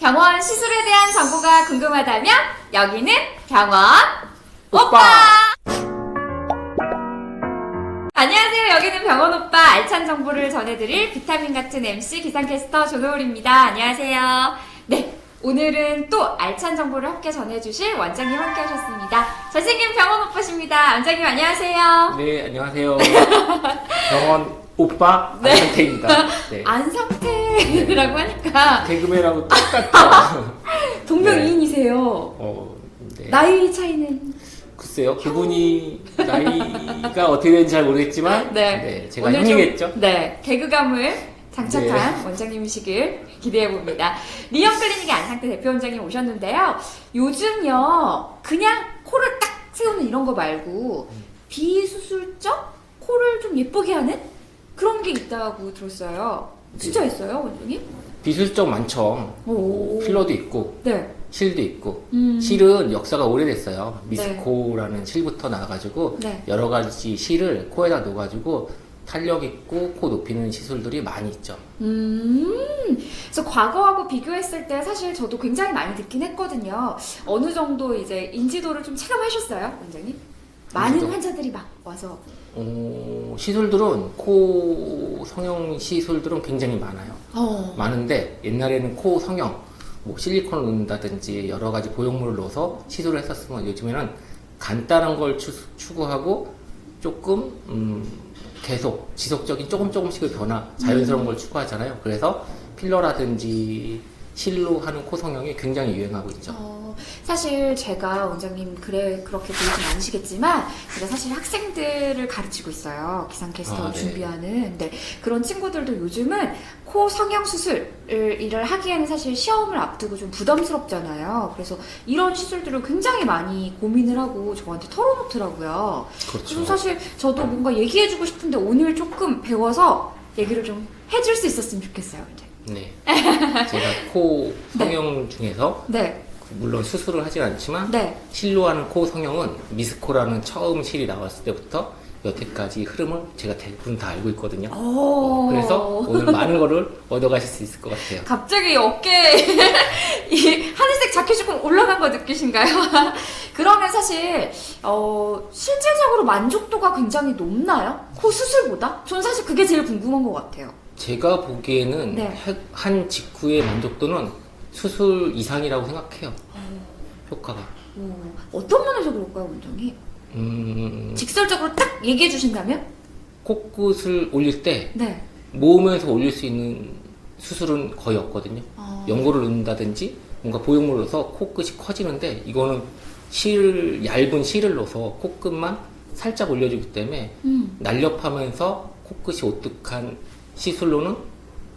병원 시술에 대한 정보가 궁금하다면 여기는 병원 오빠! 안녕하세요. 여기는 병원 오빠 알찬 정보를 전해드릴 비타민 같은 MC 기상캐스터 조노을입니다. 안녕하세요. 네, 오늘은 또 알찬 정보를 함께 전해주실 원장님 함께 하셨습니다. 잘생긴 병원 오빠십니다. 원장님 안녕하세요. 네, 안녕하세요. 병원 오빠 네. 안상태입니다. 네. 안상태라고 하니까 개그맨하고 똑같죠. 동명이인이세요. 네. 나이 차이는? 글쎄요, 그분이 나이가 어떻게 되는지 잘 모르겠지만, 네. 제가 오늘 형이겠죠. 네, 개그감을 장착한 네. 원장님이시길 기대해봅니다. 리형클리닉의 안상태 대표 원장님 오셨는데요. 요즘요, 그냥 코를 딱 세우는 이런 거 말고 비수술적 코를 좀 예쁘게 하는 그런 게 있다고 들었어요. 진짜 있어요, 원장님? 비술적 많죠. 오. 필러도 있고, 네. 실도 있고. 음. 실은 역사가 오래됐어요. 미스코라는 실부터 나와가지고, 네. 여러 가지 실을 코에다 넣어가지고, 탄력 있고 코 높이는 시술들이 많이 있죠. 그래서 과거하고 비교했을 때 사실 저도 굉장히 많이 듣긴 했거든요. 어느 정도 이제 인지도를 좀 체감하셨어요, 원장님? 많은 인지도? 환자들이 막 와서. 시술들은 코 성형 시술들은 굉장히 많아요. 많은데 옛날에는 코 성형 뭐 실리콘을 넣는다든지 여러 가지 보형물을 넣어서 시술을 했었으면 요즘에는 간단한 걸 추구하고 조금 계속 지속적인 조금씩의 변화 자연스러운 걸 추구하잖아요. 그래서 필러라든지 실로 하는 코 성형이 굉장히 유행하고 있죠. 사실 제가 원장님 그렇게 보이진 않으시겠지만 제가 사실 학생들을 가르치고 있어요. 기상캐스터 네. 준비하는. 네, 그런 친구들도 요즘은 코 성형 수술을 하기에는 사실 시험을 앞두고 좀 부담스럽잖아요. 그래서 이런 시술들을 굉장히 많이 고민을 하고 저한테 털어놓더라고요. 그렇죠. 그래서 사실 저도 뭔가 얘기해주고 싶은데 오늘 조금 배워서 얘기를 좀 해줄 수 있었으면 좋겠어요. 이제. 네. 제가 코 성형 중에서 네. 물론 수술을 하진 않지만 네. 실로 하는 코 성형은 미스코라는 처음 실이 나왔을 때부터 여태까지 흐름을 제가 대부분 다 알고 있거든요. 그래서 오늘 많은 거를 얻어가실 수 있을 것 같아요. 갑자기 어깨에 이 하늘색 자켓이 조금 올라간 거 느끼신가요? 그러면 사실 실질적으로 만족도가 굉장히 높나요? 코 수술보다? 전 사실 그게 제일 궁금한 것 같아요. 제가 보기에는 네. 한 직후의 만족도는 수술 이상이라고 생각해요. 효과가. 어떤 면에서 그럴까요, 원장님? 직설적으로 딱 얘기해 주신다면? 코끝을 올릴 때 네. 모으면서 올릴 수 있는 수술은 거의 없거든요. 어. 연고를 넣는다든지 뭔가 보형물을 넣어서 코끝이 커지는데 이거는 얇은 실을 넣어서 코끝만 살짝 올려주기 때문에 날렵하면서 코끝이 오뚝한 시술로는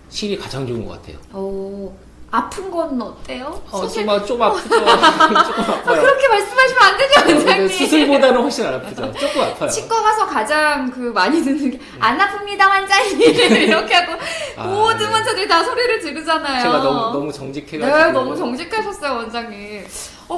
실이 가장 좋은 것 같아요. 아픈 건 어때요? 좀 아프죠. 조금 아파요. 그렇게 말씀하시면 안 되죠, 근데 원장님. 수술보다는 훨씬 안 아프죠. 조금 아파요. 치과 가서 가장 많이 듣는 게 안 아픕니다 환자님 이렇게 하고 모든 네. 환자들이 다 소리를 지르잖아요. 제가 너무 정직해가지고. 네, 너무 정직하셨어요 원장님.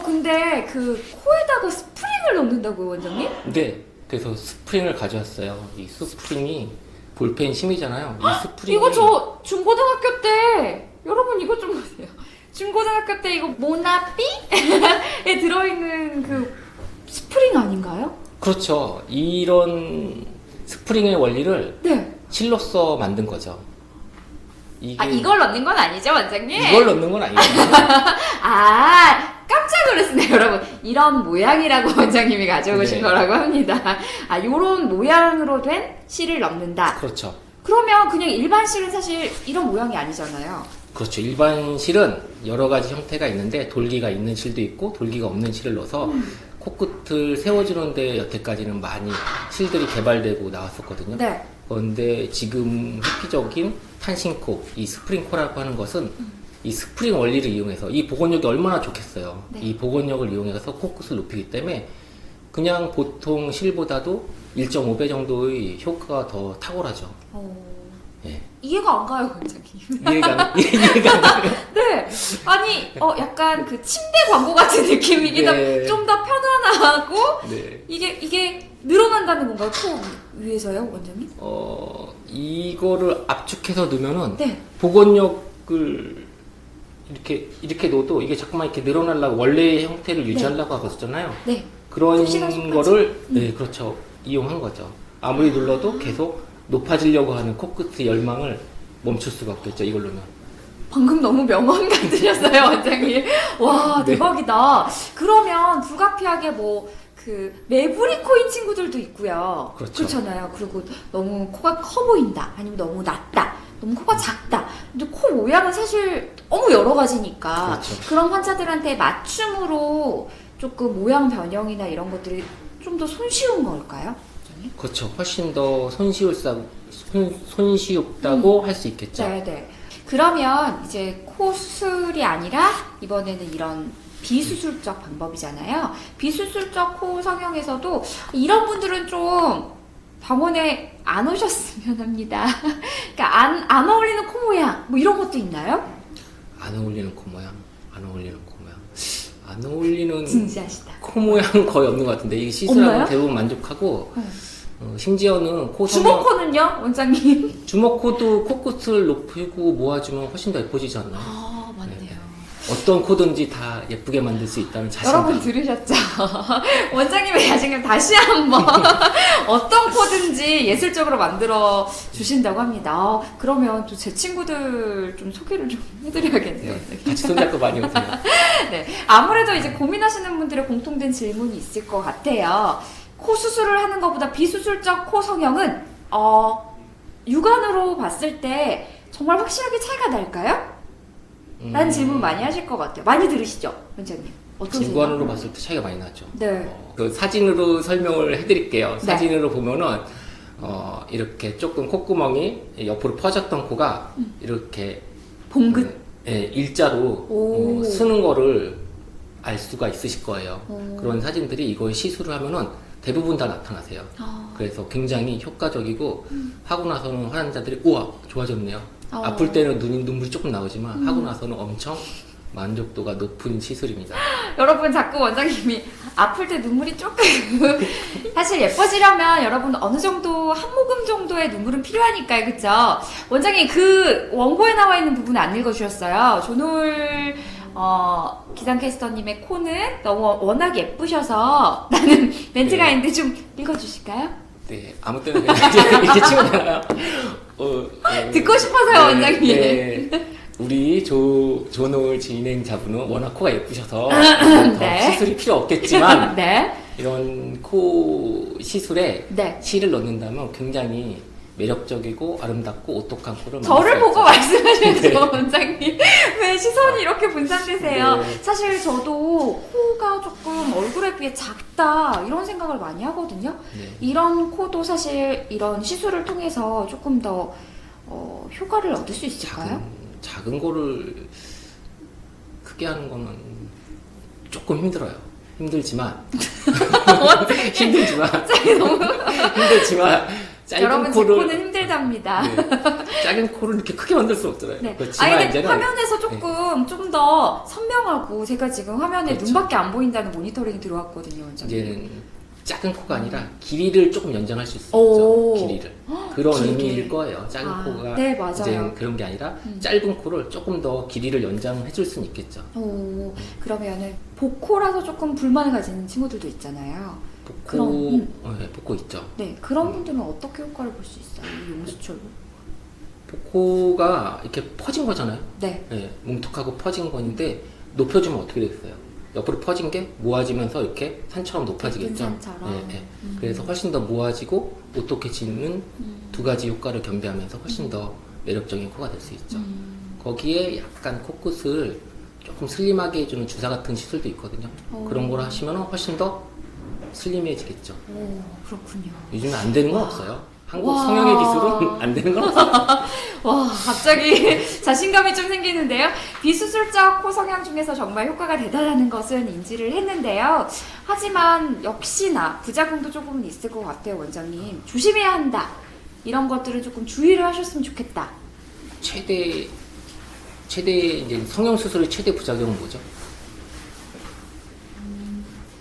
근데 그 코에다가 스프링을 넣는다고요 원장님? 네, 그래서 스프링을 가져왔어요. 이 스프링이 볼펜 심이잖아요. 이 스프링이 이거 저 중고등학교 때 여러분 이거 좀 보세요. 중고등학교 때 이거 모나삐에 들어있는 그 스프링 아닌가요? 그렇죠. 이런 스프링의 원리를 네. 실로써 만든 거죠. 이걸 넣는 건 아니죠 원장님? 이걸 넣는 건 아니에요. 깜짝 놀랐네요, 여러분. 이런 모양이라고 원장님이 가져오신 네. 거라고 합니다. 요런 모양으로 된 실을 넣는다. 그렇죠. 그러면 그냥 일반 실은 사실 이런 모양이 아니잖아요. 그렇죠. 일반 실은 여러 가지 형태가 있는데 돌기가 있는 실도 있고 돌기가 없는 실을 넣어서 코끝을 세워주는데 여태까지는 많이 실들이 개발되고 나왔었거든요. 네. 그런데 지금 획기적인 탄신코, 이 스프링코라고 하는 것은 이 스프링 원리를 이용해서 이 복원력이 얼마나 좋겠어요. 네. 이 복원력을 이용해서 코끝을 높이기 때문에 그냥 보통 실보다도 1.5배 정도의 효과가 더 탁월하죠. 예. 이해가 안 가요, 원장님. 이해가 안 가요? 네. 아니, 약간 그 침대 광고 같은 느낌이긴 네. 좀 더 편안하고, 네. 이게 늘어난다는 건가요? 코 위에서요, 원장님? 이거를 압축해서 넣으면은 네. 복원력을 이렇게 놓어도 이게 자꾸만 이렇게 늘어나려고 원래의 형태를 유지하려고 하거든요. 네. 그런 시간속까지. 거를 네, 그렇죠. 이용한 거죠. 아무리 눌러도 계속 높아지려고 하는 코끝의 열망을 멈출 수가 없겠죠. 이걸로는. 방금 너무 명언 같으셨어요, 원장님. 와, 네. 대박이다. 그러면 불가피하게 뭐, 매부리 코인 친구들도 있고요. 그렇죠. 그렇잖아요. 그리고 너무 코가 커 보인다. 아니면 너무 낮다. 너무 코가 작다. 근데 코 모양은 사실 너무 여러 가지니까. 그렇죠. 그런 환자들한테 맞춤으로 조금 모양 변형이나 이런 것들이 좀 더 손쉬운 걸까요? 원장님? 그렇죠. 훨씬 더 손쉬웁다고 할 수 있겠죠. 네네. 그러면 이제 코 수술이 아니라 이번에는 이런 비수술적 방법이잖아요. 비수술적 코 성형에서도 이런 분들은 좀 병원에 안 오셨으면 합니다. 그러니까 안 어울리는 코 모양 뭐 이런 것도 있나요? 안 어울리는 코 모양, 안 어울리는 코 모양, 안 어울리는 진지하시다. 코 모양은 거의 없는 것 같은데 이 시술하고 없나요? 대부분 만족하고 심지어는 코 주먹코는요, 원장님? 주먹코도 코끝을 높이고 모아주면 훨씬 더 예뻐지지 않나요? 아, 맞네요. 네. 어떤 코든지 다 예쁘게 만들 수 있다는 자신감. 여러분 들으셨죠? 원장님의 자신감 다시 한번 어떤 코든지 예술적으로 만들어 주신다고 합니다. 그러면 또 제 친구들 좀 소개를 좀 해드려야겠네요. 네, 같이 손잡고 많이 오세요. 네, 아무래도 이제 고민하시는 분들의 공통된 질문이 있을 것 같아요. 코 수술을 하는 것보다 비수술적 코 성형은 육안으로 봤을 때 정말 확실하게 차이가 날까요? 라는 질문 많이 하실 것 같아요. 많이 들으시죠, 원장님? 어떠세요? 직관으로 봤을 때 차이가 많이 나죠. 네. 그 사진으로 설명을 해드릴게요. 네. 사진으로 보면은 이렇게 조금 콧구멍이 옆으로 퍼졌던 코가 이렇게 봉긋. 일자로 오. 쓰는 거를 알 수가 있으실 거예요. 오. 그런 사진들이 이걸 시술을 하면은 대부분 다 나타나세요. 그래서 굉장히 효과적이고 하고 나서는 환자들이 우와 좋아졌네요. 아플 때는 눈물이 조금 나오지만 하고 나서는 엄청 만족도가 높은 시술입니다. 여러분 자꾸 원장님이 아플 때 눈물이 조금 사실 예뻐지려면 여러분 어느 정도 한 모금 정도의 눈물은 필요하니까요, 그쵸? 원장님 그 원고에 나와 있는 부분 안 읽어주셨어요. 조놀 기상캐스터님의 코는 너무 워낙 예쁘셔서 라는 멘트가 네. 있는데 좀 읽어주실까요? 네, 아무 때나 그냥 이렇게 치면 되나요? 듣고 싶어서요, 원장님. 네. 우리 조노을 진행자분은 워낙 코가 예쁘셔서 네. 더 시술이 필요 없겠지만 네. 이런 코 시술에 네. 실을 넣는다면 굉장히 매력적이고 아름답고 오똑한 코를 저를 만들 수 보고 있죠. 말씀하셔야죠, 네. 원장님. 왜 시선이 이렇게 분산되세요? 네. 사실 저도 코가 조금 얼굴에 비해 작다 이런 생각을 많이 하거든요. 네. 이런 코도 사실 이런 시술을 통해서 조금 더 효과를 얻을 수 있을까요? 작은 거를 크게 하는 거는 조금 힘들어요. 힘들지만 힘들지만 짧은 여러분 제 코를 코는 힘들답니다. 네, 작은 코를 이렇게 크게 만들 수 없잖아요. 네. 그렇지만 아니 근데 이제는 화면에서 조금 좀 더 선명하고 제가 지금 화면에 그렇죠. 눈밖에 안 보인다는 모니터링이 들어왔거든요, 원장님. 이제는 작은 코가 아니라 길이를 조금 연장할 수 오. 있죠. 길이를. 그런 길이를. 의미일 거예요. 작은 코가 네, 맞아요. 이제 그런 게 아니라 짧은 코를 조금 더 길이를 연장해 줄 수는 있겠죠. 오, 그러면은 복코라서 조금 불만을 가지는 친구들도 있잖아요. 복코, 네, 복코 있죠. 네, 그런 분들은 어떻게 효과를 볼 수 있어요? 이 용수철로? 복코가 이렇게 퍼진 거잖아요. 네. 네, 뭉툭하고 퍼진 건데 높여주면 어떻게 됐어요? 옆으로 퍼진 게 모아지면서 이렇게 산처럼 높아지겠죠. 예쁜 산처럼. 네, 네. 그래서 훨씬 더 모아지고 오똑해지는 두 가지 효과를 겸비하면서 훨씬 더 매력적인 코가 될 수 있죠. 거기에 약간 코끝을 조금 슬림하게 해주는 주사 같은 시술도 있거든요. 오. 그런 걸 하시면 훨씬 더 슬림해지겠죠. 오, 그렇군요. 요즘에 안 되는 건 없어요. 한국 와. 성형의 기술은 안 되는 건 없어요. 와, 갑자기 자신감이 좀 생기는데요. 비수술적 코 성형 중에서 정말 효과가 대단하는 것은 인지를 했는데요. 하지만 역시나 부작용도 조금은 있을 것 같아요, 원장님. 조심해야 한다. 이런 것들은 조금 주의를 하셨으면 좋겠다. 최대 이제 성형 수술의 최대 부작용은 뭐죠?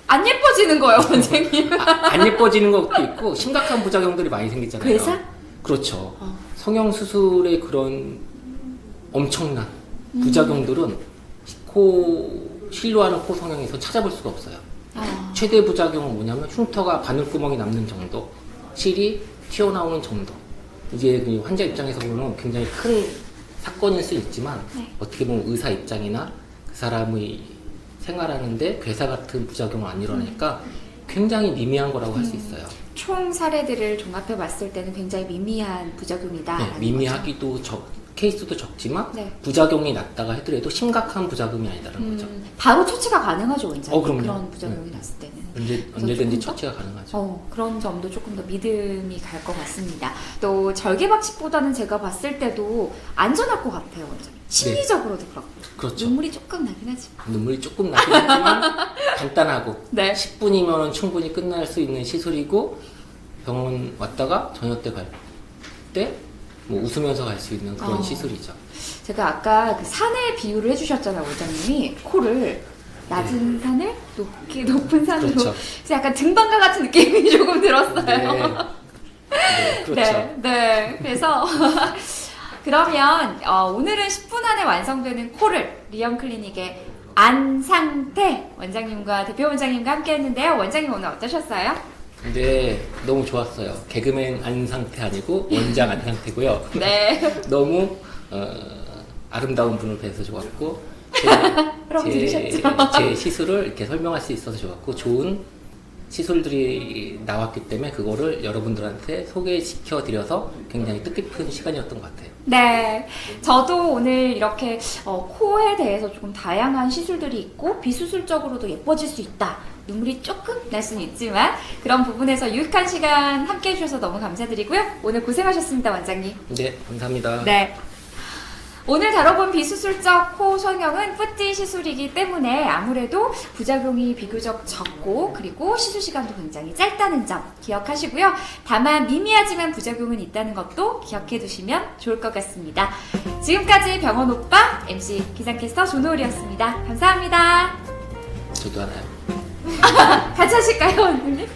안 예뻐지는 거예요, 원장님. 안 예뻐지는 것도 있고 심각한 부작용들이 많이 생기잖아요. 괴사? 그렇죠. 성형 수술의 그런 엄청난 부작용들은 신뢰하는 코 성형에서 찾아볼 수가 없어요. 아. 최대 부작용은 뭐냐면 흉터가 바늘구멍이 남는 정도, 실이 튀어나오는 정도. 이게 그 환자 입장에서 보면 굉장히 큰 사건일 수 있지만 네. 어떻게 보면 의사 입장이나 그 사람의 생활하는데 괴사 같은 부작용은 안 일어나니까 굉장히 미미한 거라고 할 수 있어요. 총 사례들을 종합해 봤을 때는 굉장히 미미한 부작용이다. 네, 미미하기도 케이스도 적지만 네. 부작용이 낮다가 하더라도 심각한 부작용이 아니다는 거죠. 바로 처치가 가능하죠, 원장님. 그럼요. 그런 부작용이 네. 났을 때는. 언제든지 조금 더? 처치가 가능하죠. 그런 점도 조금 더 믿음이 갈 것 같습니다. 또 절개박식보다는 제가 봤을 때도 안전할 것 같아요, 원장님. 심리적으로도 그렇고. 그렇죠. 눈물이 조금 나긴 하지만. 눈물이 조금 나긴 하지만 간단하고 네. 10분이면 충분히 끝날 수 있는 시술이고 병원 왔다가 저녁 때 갈 때 뭐 웃으면서 갈 수 있는 그런 시술이죠. 제가 아까 그 산에 비유를 해주셨잖아요, 원장님이. 코를 낮은 산을 높은 산으로. 그렇죠. 그래서 약간 등반가 같은 느낌이 조금 들었어요. 네, 그렇죠. 네. 그래서 그러면 오늘은 10분 안에 완성되는 코를 리엄 클리닉의 안상태 원장님과 대표 원장님과 함께 했는데요. 원장님 오늘 어떠셨어요? 근데 너무 좋았어요. 개그맨 안상태 아니고 원장 안상태고요. 네. 너무 아름다운 분을 뵈서 좋았고 그럼 들으셨죠? 제 시술을 이렇게 설명할 수 있어서 좋았고 좋은 시술들이 나왔기 때문에 그거를 여러분들한테 소개시켜 드려서 굉장히 뜻깊은 시간이었던 것 같아요. 네, 저도 오늘 이렇게 코에 대해서 조금 다양한 시술들이 있고 비수술적으로도 예뻐질 수 있다. 눈물이 조금 날 수는 있지만 그런 부분에서 유익한 시간 함께 해주셔서 너무 감사드리고요. 오늘 고생하셨습니다, 원장님. 네, 감사합니다. 네. 오늘 다뤄본 비수술적 코 성형은 뿌띠 시술이기 때문에 아무래도 부작용이 비교적 적고 그리고 시술 시간도 굉장히 짧다는 점 기억하시고요. 다만 미미하지만 부작용은 있다는 것도 기억해 두시면 좋을 것 같습니다. 지금까지 병원 오빠 MC 기상캐스터 조노을이었습니다. 감사합니다. 저도 하나요. 같이 하실까요, 원장님?